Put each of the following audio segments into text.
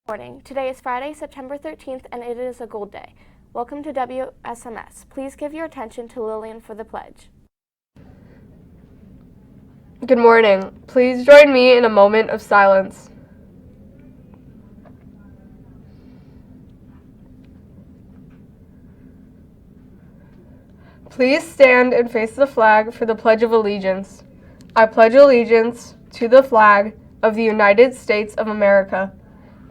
Morning. Today is Friday, September 13th, and it is a gold day. Welcome to WSMS. Please give your attention to Lillian for the pledge. Good morning. Please join me in a moment of silence. Please stand and face the flag for the Pledge of Allegiance. I pledge allegiance to the flag of the United States of America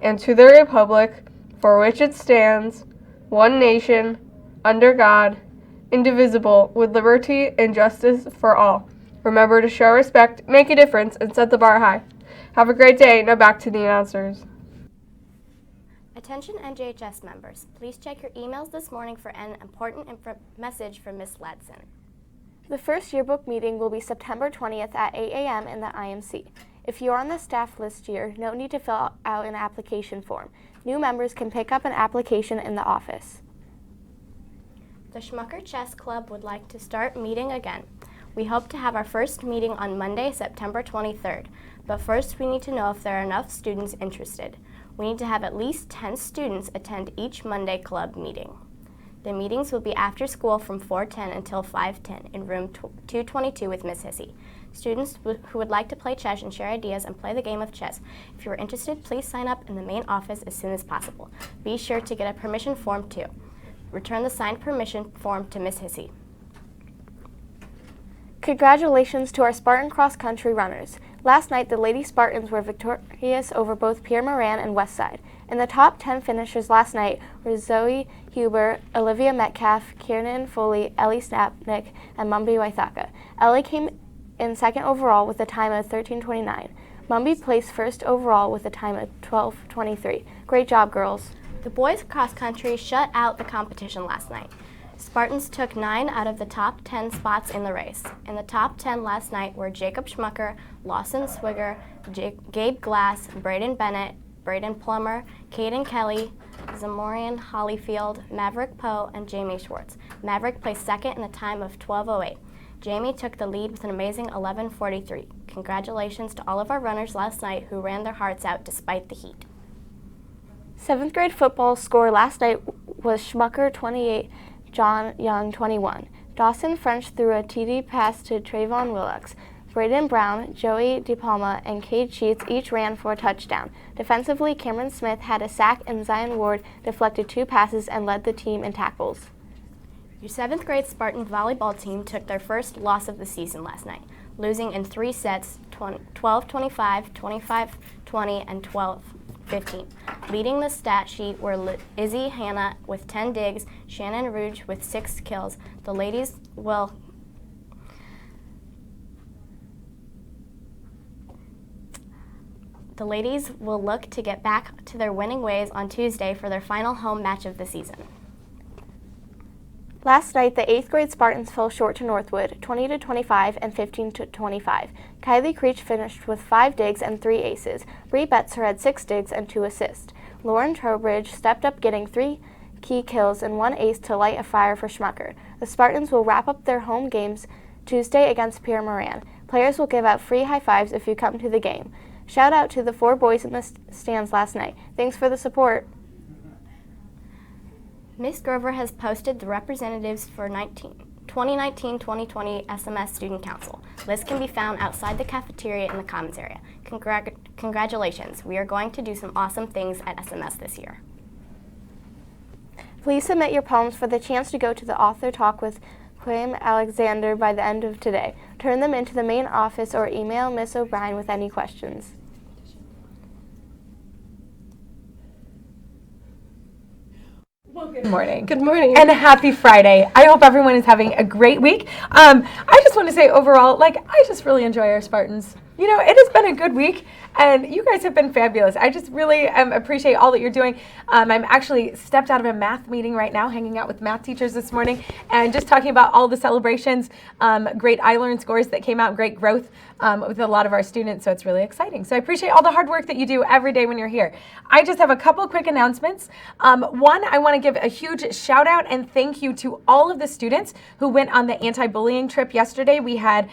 and to the republic for which it stands, one nation, under God, indivisible, with liberty and justice for all. Remember to show respect, make a difference, and set the bar high. Have a great day. Now back to the announcers. Attention NJHS members, please check your emails this morning for an important message from Ms. Ladson. The first yearbook meeting will be September 20th at 8 a.m. in the IMC. If you are on the staff list year, no need to fill out an application form. New members can pick up an application in the office. The Schmucker Chess Club would like to start meeting again. We hope to have our first meeting on Monday, September 23rd, but first we need to know if there are enough students interested. We need to have at least 10 students attend each Monday club meeting. The meetings will be after school from 4:10 until 5:10 in room 222 with Ms. Hissey. Students who would like to play chess and share ideas and play the game of chess, if you are interested, please sign up in the main office as soon as possible. Be sure to get a permission form too. Return the signed permission form to Ms. Hissey. Congratulations to our Spartan cross-country runners. Last night, the Lady Spartans were victorious over both Pierre Moran and Westside. In the top 10 finishers last night were Zoe Huber, Olivia Metcalf, Kiernan Foley, Ellie Snapnick, and Mumby Waithaka. Ellie came in second overall with a time of 13:29. Mumby placed first overall with a time of 12:23. Great job, girls. The boys cross country shut out the competition last night. Spartans took 9 out of the top 10 spots in the race. In the top 10 last night were Jacob Schmucker, Lawson Swigger, Gabe Glass, Braden Bennett, Braden Plummer, Caden Kelly, Zamorian Hollyfield, Maverick Poe, and Jamie Schwartz. Maverick placed second in a time of 12:08. Jamie took the lead with an amazing 11:43. Congratulations to all of our runners last night who ran their hearts out despite the heat. 7th grade football score last night was Schmucker 28, John Young 21. Dawson French threw a TD pass to Trayvon Willux. Braden Brown, Joey DePalma, and Cade Sheets each ran for a touchdown. Defensively, Cameron Smith had a sack and Zion Ward deflected 2 passes and led the team in tackles. Your 7th grade Spartan volleyball team took their first loss of the season last night, losing in 3 sets, 12-25, 25-20, and 12-15. Leading the stat sheet were Izzy Hanna with 10 digs, Shannon Rouge with 6 kills. The ladies will look to get back to their winning ways on Tuesday for their final home match of the season. Last night, the 8th grade Spartans fell short to Northwood, 20-25 and 15-25. Kylie Creech finished with 5 digs and 3 aces. Bree Betzer had 6 digs and 2 assists. Lauren Trowbridge stepped up, getting 3 key kills and 1 ace to light a fire for Schmucker. The Spartans will wrap up their home games Tuesday against Pierre Moran. Players will give out free high fives if you come to the game. Shout out to the 4 boys in the stands last night. Thanks for the support. Ms. Grover has posted the representatives for 2019-2020 SMS Student Council. List can be found outside the cafeteria in the commons area. Congratulations. We are going to do some awesome things at SMS this year. Please submit your poems for the chance to go to the author talk with Quim Alexander by the end of today. Turn them into the main office or email Ms. O'Brien with any questions. Well, good morning. Good morning. And happy Friday. I hope everyone is having a great week. I just want to say overall, I just really enjoy our Spartans. You know, it has been a good week, and you guys have been fabulous. I just really appreciate all that you're doing. I'm actually stepped out of a math meeting right now, hanging out with math teachers this morning, and just talking about all the celebrations, great iLearn scores that came out, great growth with a lot of our students, so it's really exciting. So I appreciate all the hard work that you do every day when you're here. I just have a couple quick announcements. One, I want to give a huge shout out and thank you to all of the students who went on the anti-bullying trip yesterday. We had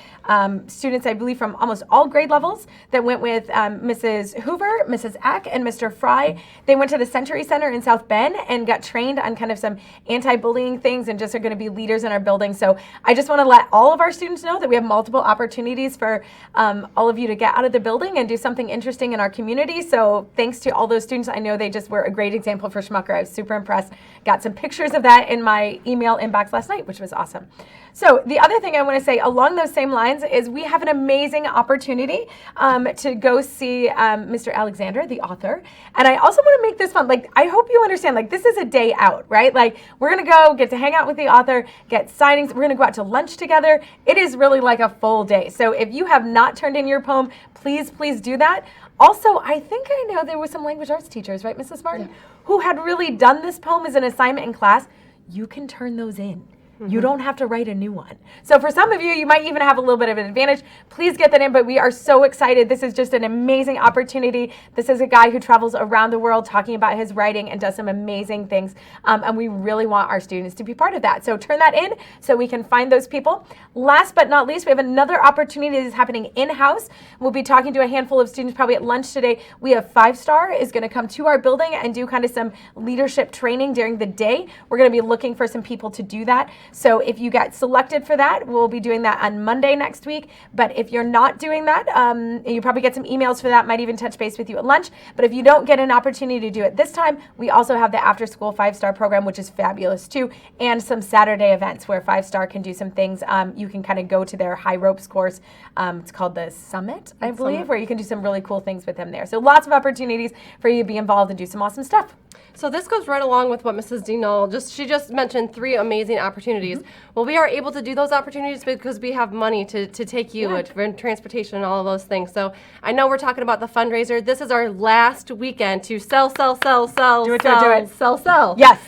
students, I believe, from almost all grades grade levels that went with Mrs. Hoover, Mrs. Eck, and Mr. Fry. They went to the Century Center in South Bend and got trained on kind of some anti-bullying things and just are going to be leaders in our building. So I just want to let all of our students know that we have multiple opportunities for all of you to get out of the building and do something interesting in our community. So thanks to all those students. I know they just were a great example for Schmucker. I was super impressed. Got some pictures of that in my email inbox last night, which was awesome. So the other thing I want to say along those same lines is we have an amazing opportunity to go see Mr. Alexander, the author. And I also want to make this fun. Like, I hope you understand, like, this is a day out, right? Like, we're going to go get to hang out with the author, get signings. We're going to go out to lunch together. It is really like a full day. So if you have not turned in your poem, please do that. Also, I think I know there were some language arts teachers, right, Mrs. Martin, who had really done this poem as an assignment in class. You can turn those in. You don't have to write a new one. So for some of you, you might even have a little bit of an advantage. Please get that in, but we are so excited. This is just an amazing opportunity. This is a guy who travels around the world talking about his writing and does some amazing things, and we really want our students to be part of that. So turn that in so we can find those people. Last but not least, we have another opportunity that is happening in-house. We'll be talking to a handful of students probably at lunch today. We have 5 Star is going to come to our building and do kind of some leadership training during the day. We're going to be looking for some people to do that. So if you get selected for that, we'll be doing that on Monday next week. But if you're not doing that, you probably get some emails for that, might even touch base with you at lunch. But if you don't get an opportunity to do it this time, we also have the after school 5 Star program, which is fabulous too, and some Saturday events where 5 Star can do some things. You can kind of go to their high ropes course. It's called the Summit, I believe, where you can do some really cool things with them there. So lots of opportunities for you to be involved and do some awesome stuff. So this goes right along with what Mrs. Dinol she just mentioned 3 amazing opportunities. Well, we are able to do those opportunities because we have money to take you for transportation and all of those things. So I know we're talking about the fundraiser. This is our last weekend to sell. Do it. Sell. Yes.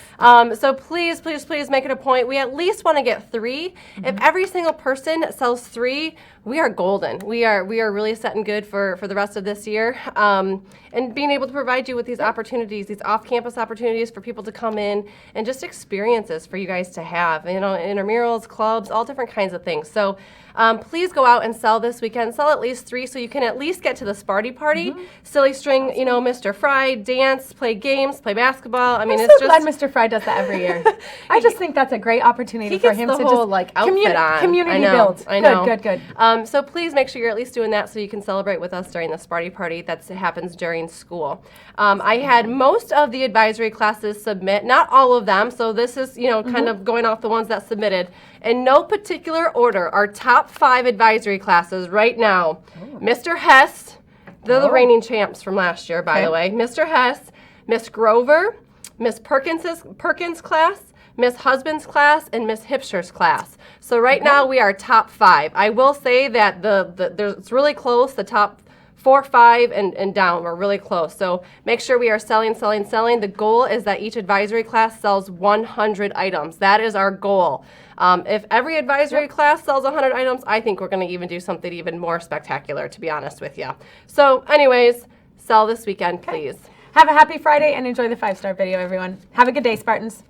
So please make it a point. We at least want to get 3. If every single person sells 3, we are golden. We are really setting good for the rest of this year. And being able to provide you with these opportunities, these off-campus opportunities for people to come in and just experiences for you guys to have, intramurals, clubs, all different kinds of things. So please go out and sell this weekend. Sell at least 3 so you can at least get to the Sparty party. Silly string, Mr. Fry, dance, play games, play basketball. I mean, I'm it's so just glad Mr. Fry does that every year. I just think that's a great opportunity he for gets him the to whole, just outfit on. community I know, build. I know. Good. So please make sure you're at least doing that so you can celebrate with us during the Sparty party that happens during school. I had most of the advisory classes submit, not all of them, so this is, kind of going off the ones that submitted. In no particular order, our top 5 advisory classes right now, Mr. Hess, they're the reigning champs from last year, by the way. Mr. Hess, Miss Grover, Miss Perkins class, Miss Husband's class, and Miss Hipster's class. So right now we are top 5. I will say that it's really close. The top 4, 5, and down, we're really close. So make sure we are selling. The goal is that each advisory class sells 100 items. That is our goal. If every advisory class sells 100 items, I think we're going to even do something even more spectacular, to be honest with you. So anyways, sell this weekend, please. Have a happy Friday and enjoy the 5 Star video, everyone. Have a good day, Spartans.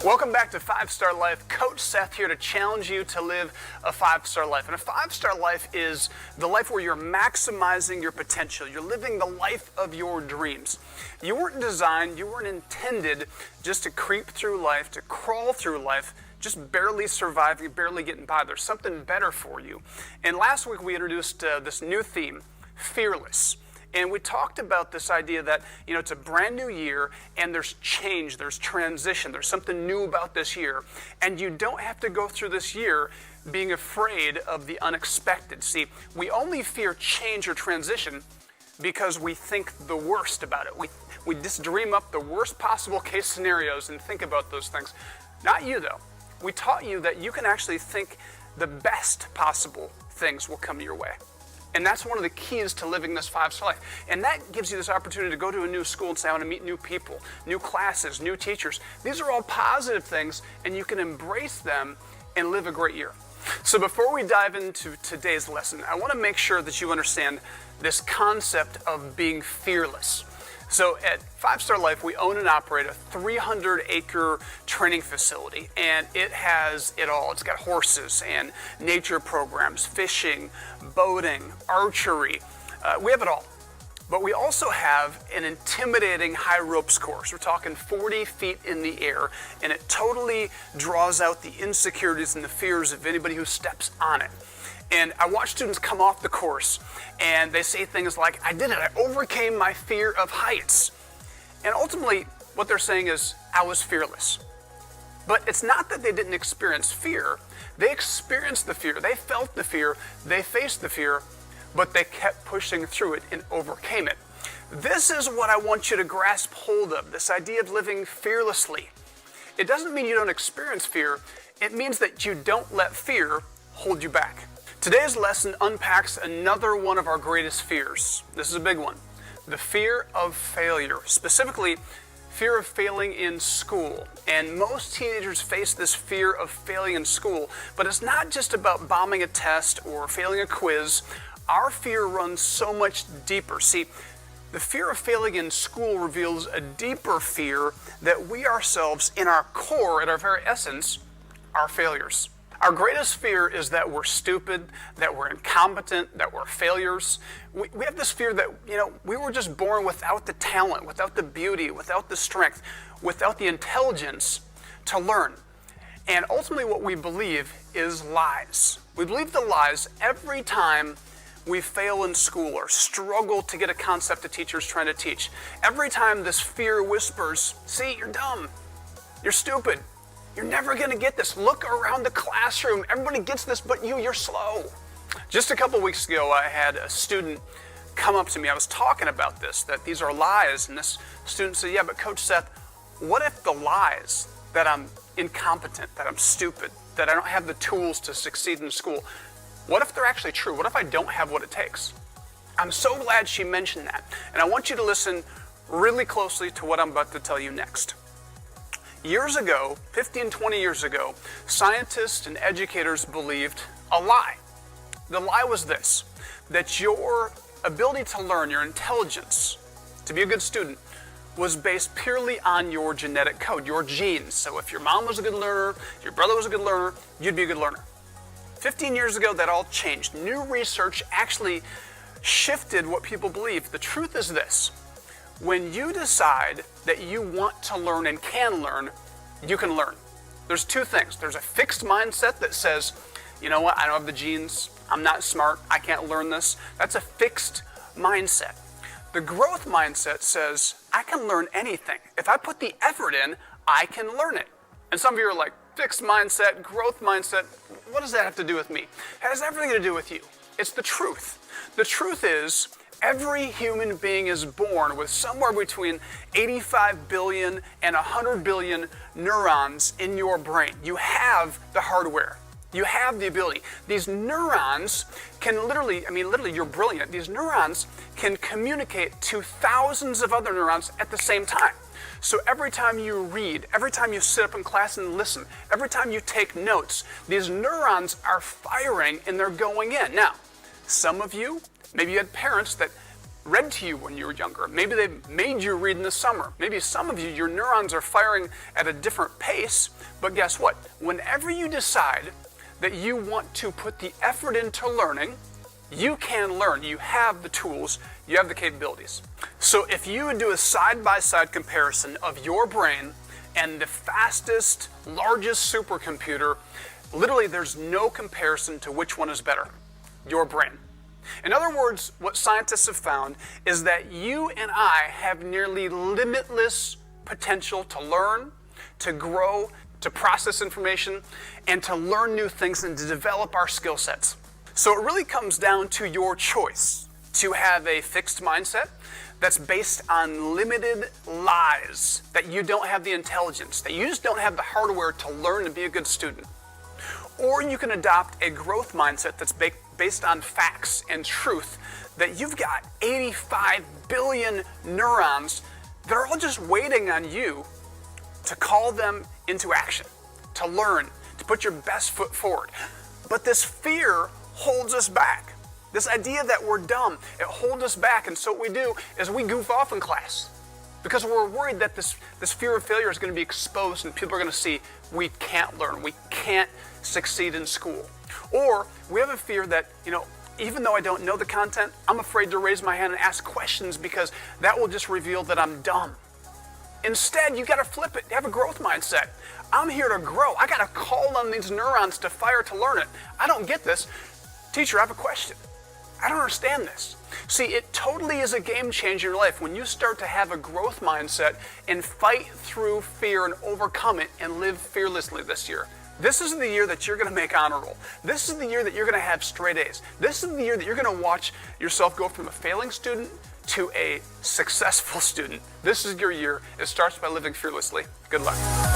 Welcome back to 5 Star Life. Coach Seth here to challenge you to live a 5-star life. And a 5-star life is the life where you're maximizing your potential. You're living the life of your dreams. You weren't designed, you weren't intended just to creep through life, to crawl through life, just barely surviving, barely getting by. There's something better for you. And last week we introduced this new theme, Fearless. And we talked about this idea that, it's a brand new year and there's change, there's transition, there's something new about this year. And you don't have to go through this year being afraid of the unexpected. See, we only fear change or transition because we think the worst about it. We just dream up the worst possible case scenarios and think about those things. Not you, though. We taught you that you can actually think the best possible things will come your way. And that's one of the keys to living this 5-star life. And that gives you this opportunity to go to a new school and say, I want to meet new people, new classes, new teachers. These are all positive things, and you can embrace them and live a great year. So before we dive into today's lesson, I want to make sure that you understand this concept of being fearless. So at 5-Star Life, we own and operate a 300-acre training facility, and it has it all. It's got horses and nature programs, fishing, boating, archery. We have it all. But we also have an intimidating high ropes course. We're talking 40 feet in the air, and it totally draws out the insecurities and the fears of anybody who steps on it. And I watch students come off the course, and they say things like, I did it, I overcame my fear of heights. And ultimately, what they're saying is, I was fearless. But it's not that they didn't experience fear. They experienced the fear, they felt the fear, they faced the fear, but they kept pushing through it and overcame it. This is what I want you to grasp hold of, this idea of living fearlessly. It doesn't mean you don't experience fear, it means that you don't let fear hold you back. Today's lesson unpacks another one of our greatest fears. This is a big one. The fear of failure, specifically fear of failing in school. And most teenagers face this fear of failing in school, but it's not just about bombing a test or failing a quiz. Our fear runs so much deeper. See, the fear of failing in school reveals a deeper fear that we ourselves, in our core, at our very essence, are failures. Our greatest fear is that we're stupid, that we're incompetent, that we're failures. We have this fear that, we were just born without the talent, without the beauty, without the strength, without the intelligence to learn. And ultimately what we believe is lies. We believe the lies every time we fail in school or struggle to get a concept a teacher's trying to teach. Every time this fear whispers, see, you're dumb, you're stupid, you're never going to get this. Look around the classroom. Everybody gets this, but you're slow. Just a couple weeks ago, I had a student come up to me. I was talking about this, that these are lies. And this student said, yeah, but Coach Seth, what if the lies that I'm incompetent, that I'm stupid, that I don't have the tools to succeed in school, what if they're actually true? What if I don't have what it takes? I'm so glad she mentioned that. And I want you to listen really closely to what I'm about to tell you next. Years ago, 15, 20 years ago, scientists and educators believed a lie. The lie was this, that your ability to learn, your intelligence, to be a good student, was based purely on your genetic code, your genes. So if your mom was a good learner, your brother was a good learner, you'd be a good learner. 15 years ago, that all changed. New research actually shifted what people believe. The truth is this. When you decide that you want to learn and can learn, you can learn. There's two things. There's a fixed mindset that says, you know what, I don't have the genes, I'm not smart, I can't learn this. That's a fixed mindset. The growth mindset says, I can learn anything. If I put the effort in, I can learn it. And some of you are like, fixed mindset, growth mindset, what does that have to do with me? It has everything to do with you. It's the truth. The truth is, every human being is born with somewhere between 85 billion and 100 billion neurons in your brain. You have the hardware. You have the ability. These neurons can literally, you're brilliant. These neurons can communicate to thousands of other neurons at the same time. So every time you read, every time you sit up in class and listen, every time you take notes, these neurons are firing and they're going in. Now, some of you, maybe you had parents that read to you when you were younger. Maybe they made you read in the summer. Maybe some of you, your neurons are firing at a different pace. But guess what? Whenever you decide that you want to put the effort into learning, you can learn. You have the tools. You have the capabilities. So if you would do a side-by-side comparison of your brain and the fastest, largest supercomputer, literally there's no comparison to which one is better. Your brain. In other words, what scientists have found is that you and I have nearly limitless potential to learn, to grow, to process information, and to learn new things and to develop our skill sets. So it really comes down to your choice to have a fixed mindset that's based on limited lies, that you don't have the intelligence, that you just don't have the hardware to learn and be a good student. Or you can adopt a growth mindset that's based on facts and truth that you've got 85 billion neurons that are all just waiting on you to call them into action, to learn, to put your best foot forward. But this fear holds us back. This idea that we're dumb, it holds us back. And so what we do is we goof off in class because we're worried that this fear of failure is going to be exposed and people are going to see we can't learn, we can't succeed in school. Or we have a fear that, even though I don't know the content, I'm afraid to raise my hand and ask questions because that will just reveal that I'm dumb. Instead, you got to flip it. Have a growth mindset. I'm here to grow. I got to call on these neurons to fire to learn it. I don't get this. Teacher, I have a question. I don't understand this. See, it totally is a game changer in your life when you start to have a growth mindset and fight through fear and overcome it and live fearlessly this year. This is the year that you're going to make honor roll. This is the year that you're going to have straight A's. This is the year that you're going to watch yourself go from a failing student to a successful student. This is your year. It starts by living fearlessly. Good luck.